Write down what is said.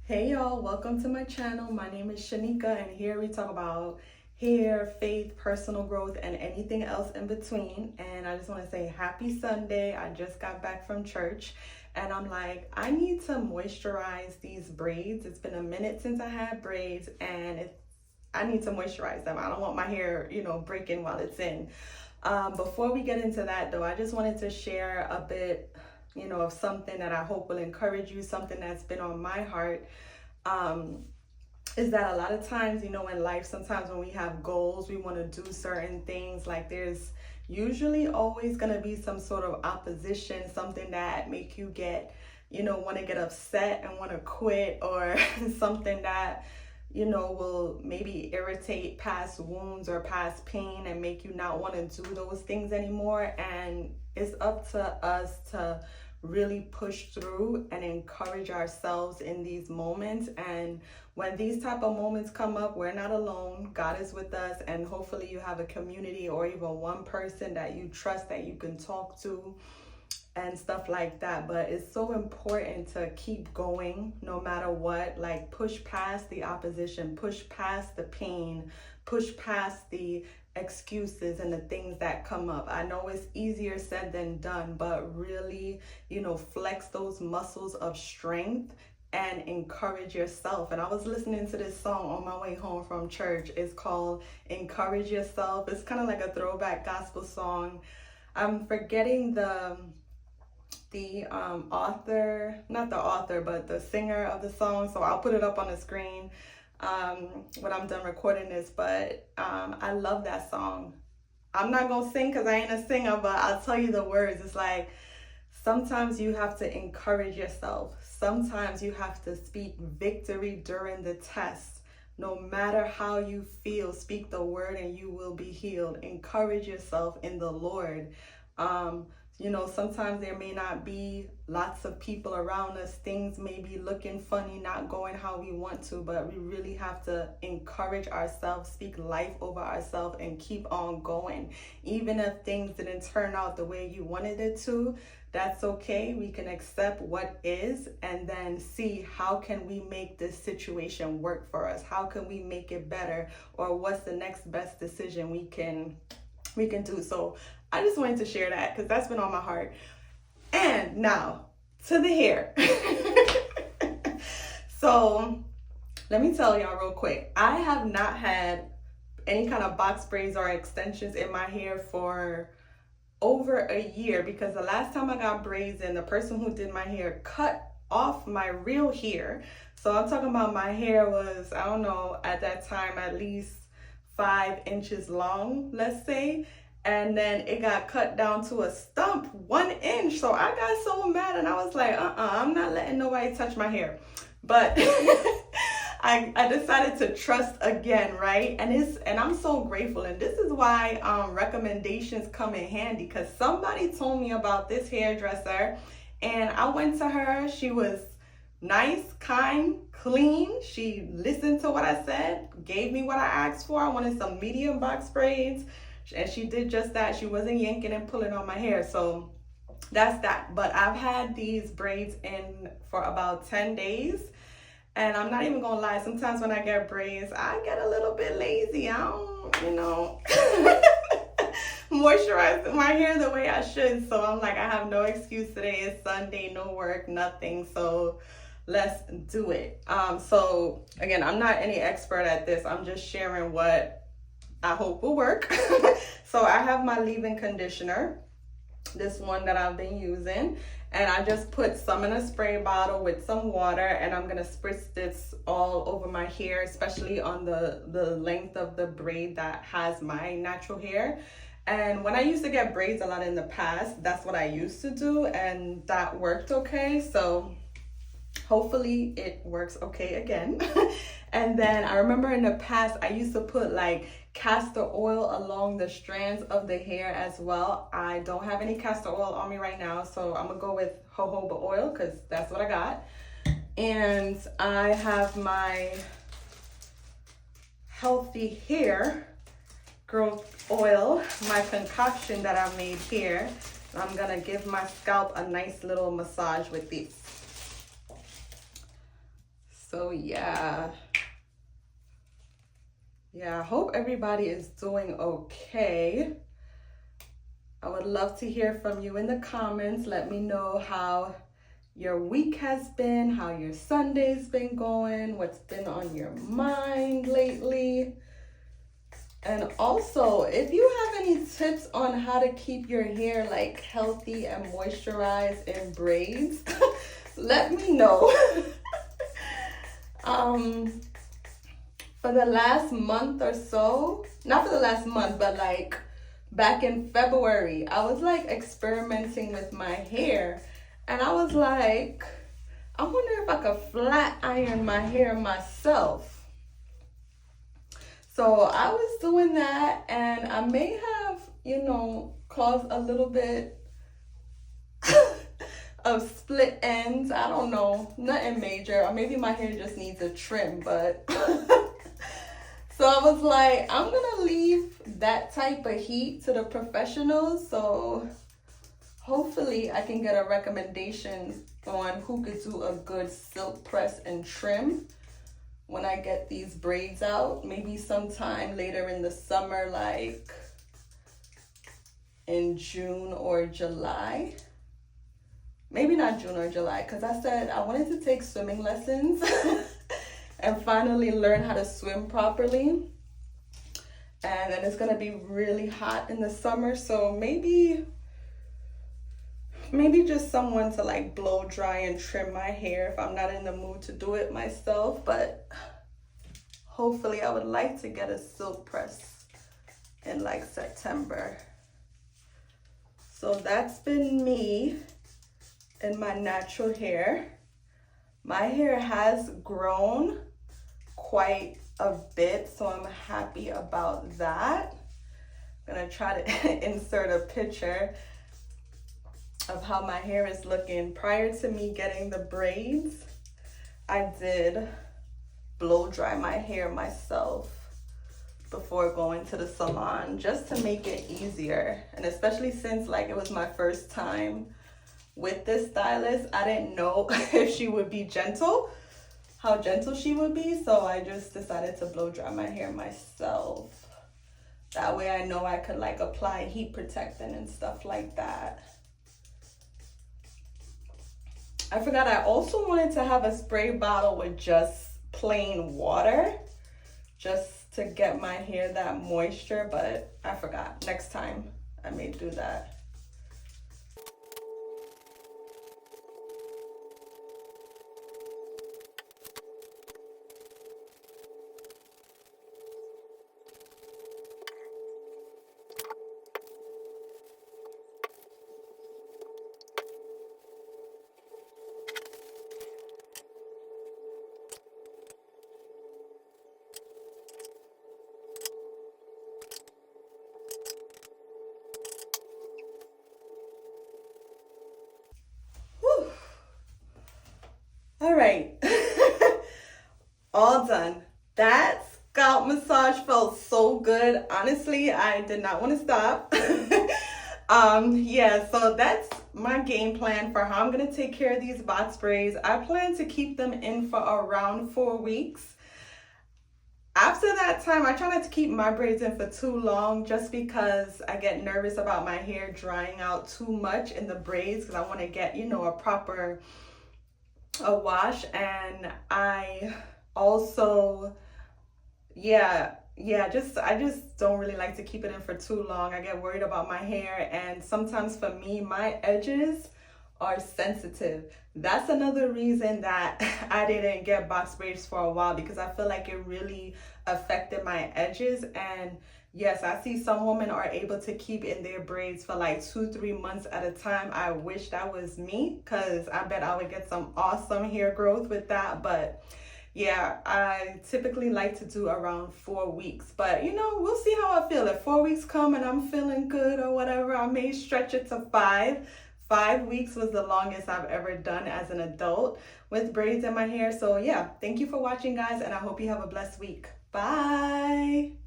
Hey y'all, welcome to my channel. My name is Shanika, and here we talk about hair, faith, personal growth, and anything else in between. And I just want to say happy Sunday. I just got back from church and I'm like, I need to moisturize these braids. It's been a minute since I had braids and I need to moisturize them. I don't want my hair, breaking while it's in. Before we get into that though, I just wanted to share a bit of something that I hope will encourage you, something that's been on my heart. Is that a lot of times, in life, sometimes when we have goals, we want to do certain things, like there's usually always going to be some sort of opposition, something that make you get, want to get upset and want to quit, or something that will maybe irritate past wounds or past pain and make you not want to do those things anymore. And it's up to us to really push through and encourage ourselves in these moments. And when these type of moments come up, we're not alone. God is with us, and hopefully you have a community or even one person that you trust that you can talk to and stuff like that. But it's so important to keep going no matter what. Like, push past the opposition, push past the pain, push past the excuses and the things that come up. I know it's easier said than done, but really, flex those muscles of strength and encourage yourself. And I was listening to this song on my way home from church. It's called Encourage Yourself. It's kind of like a throwback gospel song. I'm forgetting the author, not the author, but the singer of the song, so I'll put it up on the screen when I'm done recording this. But I love that song. I'm not gonna sing because I ain't a singer, but I'll tell you the words. It's like, sometimes you have to encourage yourself. Sometimes you have to speak victory during the test. No matter how you feel, speak the word and you will be healed. Encourage yourself in the Lord. Sometimes there may not be lots of people around us. Things may be looking funny, not going how we want to, but we really have to encourage ourselves, speak life over ourselves, and keep on going. Even if things didn't turn out the way you wanted it to, that's okay. We can accept what is and then see how can we make this situation work for us? How can we make it better? Or what's the next best decision we can do? So I just wanted to share that because that's been on my heart. And now to the hair. So let me tell y'all real quick. I have not had any kind of box braids or extensions in my hair for over a year, because the last time I got braids and the person who did my hair cut off my real hair. So I'm talking about my hair was, I don't know, at that time at least 5 inches long, let's say. And then it got cut down to a stump 1 inch. So I got so mad and I was like, I'm not letting nobody touch my hair. But I decided to trust again, right? And I'm so grateful. And this is why recommendations come in handy, because somebody told me about this hairdresser and I went to her. She was nice, kind, clean. She listened to what I said, gave me what I asked for. I wanted some medium box braids, and she did just that. She wasn't yanking and pulling on my hair. So that's that. But I've had these braids in for about 10 days. And I'm not even gonna lie, sometimes when I get braids, I get a little bit lazy. I don't, moisturize my hair the way I should. So I'm like, I have no excuse today. It's Sunday, no work, nothing. So let's do it. So again, I'm not any expert at this. I'm just sharing what I hope will work. So I have my leave-in conditioner, this one that I've been using, and I just put some in a spray bottle with some water, and I'm gonna spritz this all over my hair, especially on the length of the braid that has my natural hair. And when I used to get braids a lot in the past, that's what I used to do, and that worked okay. So hopefully it works okay again. And then I remember in the past, I used to put like castor oil along the strands of the hair as well. I don't have any castor oil on me right now, so I'm gonna go with jojoba oil because that's what I got. And I have my healthy hair growth oil, my concoction that I made here. I'm gonna give my scalp a nice little massage with these. So I hope everybody is doing okay. I would love to hear from you in the comments. Let me know how your week has been, how your Sunday's been going, what's been on your mind lately. And also, if you have any tips on how to keep your hair like healthy and moisturized in braids, let me know. For the last month or so, not for the last month, but like back in February, I was like experimenting with my hair, and I was like, I wonder if I could flat iron my hair myself. So I was doing that, and I may have, caused a little bit of split ends. I don't know, nothing major, or maybe my hair just needs a trim, but so I was like, I'm gonna leave that type of heat to the professionals. So hopefully I can get a recommendation on who could do a good silk press and trim when I get these braids out. Maybe sometime later in the summer, like in June or July. Maybe not June or July, because I said I wanted to take swimming lessons and finally learn how to swim properly. And then it's gonna be really hot in the summer, so maybe just someone to like blow dry and trim my hair if I'm not in the mood to do it myself. But hopefully I would like to get a silk press in like September. So that's been me and my natural hair. My hair has grown quite a bit, so I'm happy about that. I'm gonna try to insert a picture of how my hair is looking. Prior to me getting the braids, I did blow dry my hair myself before going to the salon, just to make it easier. And especially since like it was my first time with this stylist, I didn't know if she would be gentle, how gentle she would be. So I just decided to blow dry my hair myself. That way I know I could like apply heat protectant and stuff like that. I forgot I also wanted to have a spray bottle with just plain water, just to get my hair that moisture, but I forgot. Next time I may do that. All right, all done. That scalp massage felt so good. Honestly, I did not want to stop. So that's my game plan for how I'm gonna take care of these box braids. I plan to keep them in for around 4 weeks. After that time, I try not to keep my braids in for too long, just because I get nervous about my hair drying out too much in the braids, because I want to get, a proper wash. And I also, I just don't really like to keep it in for too long. I get worried about my hair, and sometimes for me, my edges are sensitive. That's another reason that I didn't get box braids for a while, because I feel like it really affected my edges. And yes, I see some women are able to keep in their braids for like 2-3 months at a time. I wish that was me, because I bet I would get some awesome hair growth with that. But yeah, I typically like to do around 4 weeks, but we'll see how I feel. If 4 weeks come and I'm feeling good or whatever, I may stretch it to 5. 5 weeks was the longest I've ever done as an adult with braids in my hair. So yeah, thank you for watching, guys, and I hope you have a blessed week. Bye.